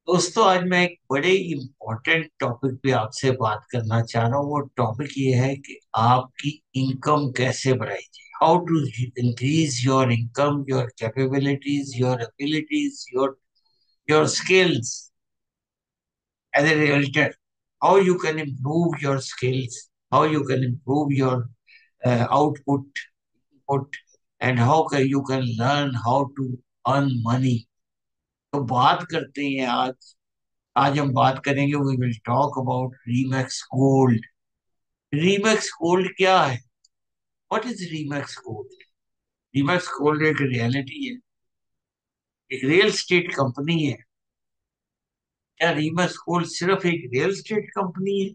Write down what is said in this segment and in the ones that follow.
दोस्तों, आज मैं एक बड़े इम्पोर्टेंट टॉपिक पे आपसे बात करना चाह रहा हूँ। वो टॉपिक ये है कि आपकी इनकम कैसे बढ़ाई जाए। How to increase your income, your capabilities, your abilities, your skills as a realtor. How you can improve your skills, how you can improve your output, and you can learn how to earn money. तो बात करते हैं आज हम बात करेंगे। We will talk about Remax gold. Remax gold क्या है? What is Remax gold? Remax gold एक रियलिटी है, एक रियल स्टेट कंपनी है। क्या रीमैक्स गोल्ड सिर्फ एक रियल स्टेट कंपनी है?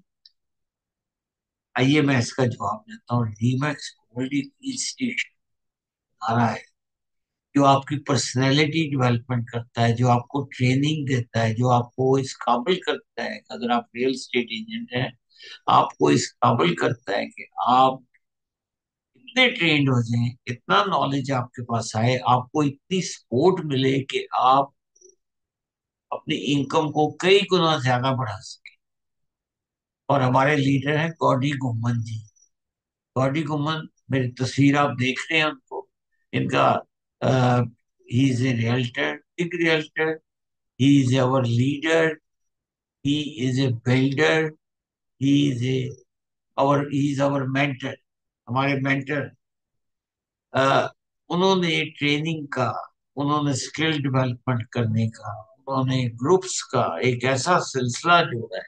आइए मैं इसका जवाब देता हूँ। रीमैक्स गोल्ड एक इंस्टीट्यूट आ रहा है जो आपकी पर्सनैलिटी डेवलपमेंट करता है, जो आपको ट्रेनिंग देता है, जो आपको इस काबिल करता है। अगर आप रियल स्टेट एजेंट हैं, आपको इस काबिल करता है कि आप इतने ट्रेंड हो जाएं, इतना नॉलेज आपके पास आए, आपको इतनी सपोर्ट मिले कि आप अपनी इनकम को कई गुना ज्यादा बढ़ा सके। और हमारे लीडर हैं गॉडी गुम्मन जी। गॉडी गुम्मन, मेरी तस्वीर आप देख रहे हैं उनको। इनका he is a realtor, big realtor. He is our leader, he is a builder, he is a he is our mentor, हमारे मेंटर। उन्होंने ट्रेनिंग का, उन्होंने स्किल डेवलपमेंट करने का, उन्होंने ग्रुप्स का एक ऐसा सिलसिला जोड़ा है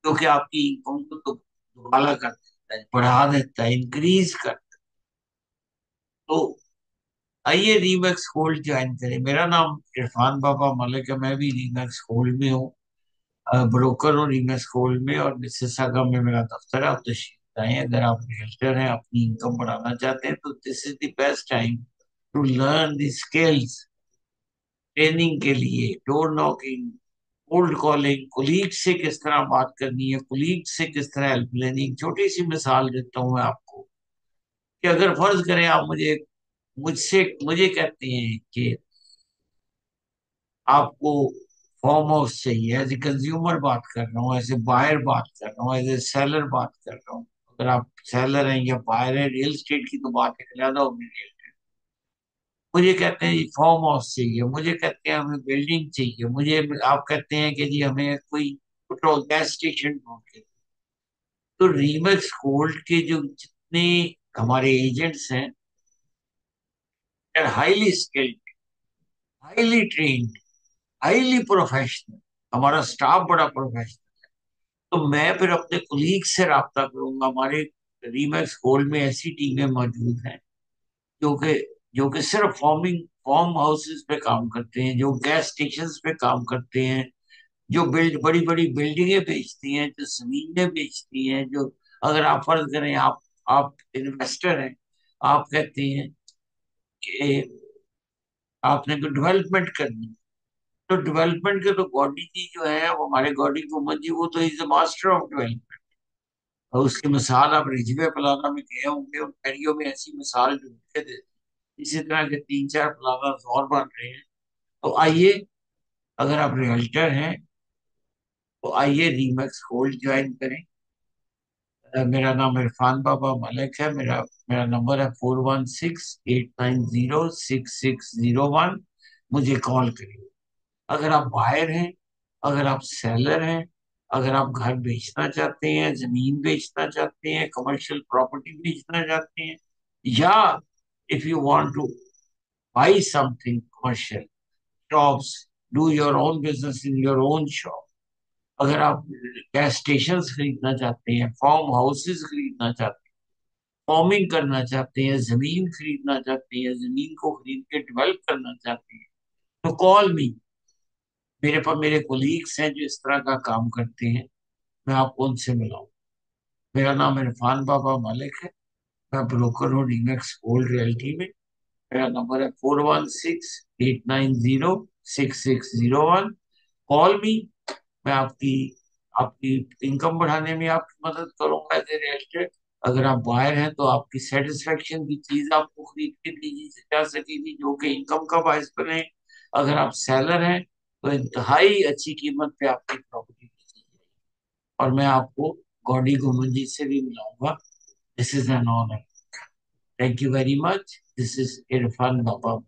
जो कि आपकी इनकम को तो दुबाला कर देता है, बढ़ा देता है, इंक्रीज कर। तो आइए रीमैक्स गोल्ड ज्वाइन करें। मेरा नाम इरफान बाबा मलिक है, मैं भी रीमैक्स गोल्ड में हूँ, ब्रोकर हूँ रीमैक्स गोल्ड में, और मिसिसागा में मेरा दफ्तर है। आप तशरीफ लाएं। अगर आप रियल्टर हैं, अपनी इनकम बढ़ाना चाहते हैं, तो this is the best time to learn the skills. Training के लिए door knocking, cold calling, colleague से किस तरह बात करनी है, कुलीग से किस तरह हेल्प लेनी है। एक छोटी सी मिसाल देता हूँ मैं आपको कि अगर फर्ज करें आप मुझसे मुझे कहते हैं कि आपको फार्म हाउस चाहिए। एज ए कंज्यूमर बात कर रहा हूँ, एज ए बायर बात कर रहा हूँ, एज ए सेलर बात कर रहा हूँ। अगर आप सेलर हैं या बायर हैं, रियल एस्टेट की तो बात एक ज्यादा होगी। मुझे कहते हैं जी फार्म हाउस चाहिए, मुझे कहते हैं हमें बिल्डिंग चाहिए, मुझे आप कहते हैं कि जी हमें कोई पेट्रोल गैस स्टेशन ढूंढ के। तो रीमैक्स गोल्ड के जो जितने हमारे एजेंट्स हैं, highly skilled, highly trained, highly professional. हमारा स्टाफ बड़ा प्रोफेशनल। तो मैं फिर अपने कुलीग से रब्ता करूंगा। हमारे रीमैक्स गोल्ड में ऐसी टीमें मौजूद हैं जो कि सिर्फ फार्म हाउसेस पे काम करते हैं, जो गैस स्टेशंस पे काम करते हैं, जो बड़ी बड़ी बिल्डिंगें बेचती हैं, जो जमीनें बेचती हैं। जो अगर आप फर्ज करें, आप इन्वेस्टर हैं, आप कहते हैं कि आपने कोई डेवलपमेंट करनी है, तो डेवलपमेंट के तो गॉडी जी जो है, वो हमारे गॉडी गुम्मन जी, वो तो is the master of development. और उसकी मिसाल आप रिजवे प्लाजा में गए होंगे, उन एरियो में ऐसी मिसाल ढूंढ के दे। इसी तरह के तीन चार प्लाजा और बन रहे हैं। तो आइए, अगर आप रियल्टर हैं, तो आइए रीमैक्स गोल्ड ज्वाइन करें। मेरा नाम इरफान बाबा मलिक है। मेरा मेरा नंबर है 4168906601। मुझे कॉल करिए। अगर आप बायर हैं, अगर आप सेलर हैं, अगर आप घर बेचना चाहते हैं, जमीन बेचना चाहते हैं, कमर्शियल प्रॉपर्टी बेचना चाहते हैं, या if you want two by something commercial, shops, do your own business in your own shop. अगर आप गैस स्टेशन खरीदना चाहते हैं, फार्म हाउसेस खरीदना चाहते हैं, फार्मिंग करना चाहते हैं, जमीन खरीदना चाहते हैं, जमीन को खरीद के डेवलप करना चाहते हैं, तो कॉल मी। मेरे पास मेरे कोलीग्स हैं जो इस तरह का काम करते हैं, मैं आपको उनसे मिलाऊं। मेरा नाम इरफान बाबा मलिक है। मैं ब्रोकर हूँ रीमेक्स गोल्ड रियल्टी में। मेरा नंबर है 4168906601। कॉल मी। मैं आपकी आपकी इनकम बढ़ाने में आपकी मदद करूंगा एज ए रियल। अगर आप बायर हैं, तो आपकी सेटिस्फेक्शन की चीज आपको खरीद के दी जा सकेगी जो कि इनकम का बायस बने। अगर आप सेलर हैं, तो इंतहाई अच्छी कीमत पे आपकी प्रॉपर्टी बेची जाएगी। और मैं आपको गौडी गोमन जी से भी मिलाऊंगा। This is an honour. Thank you very much. This is Irfan Baba.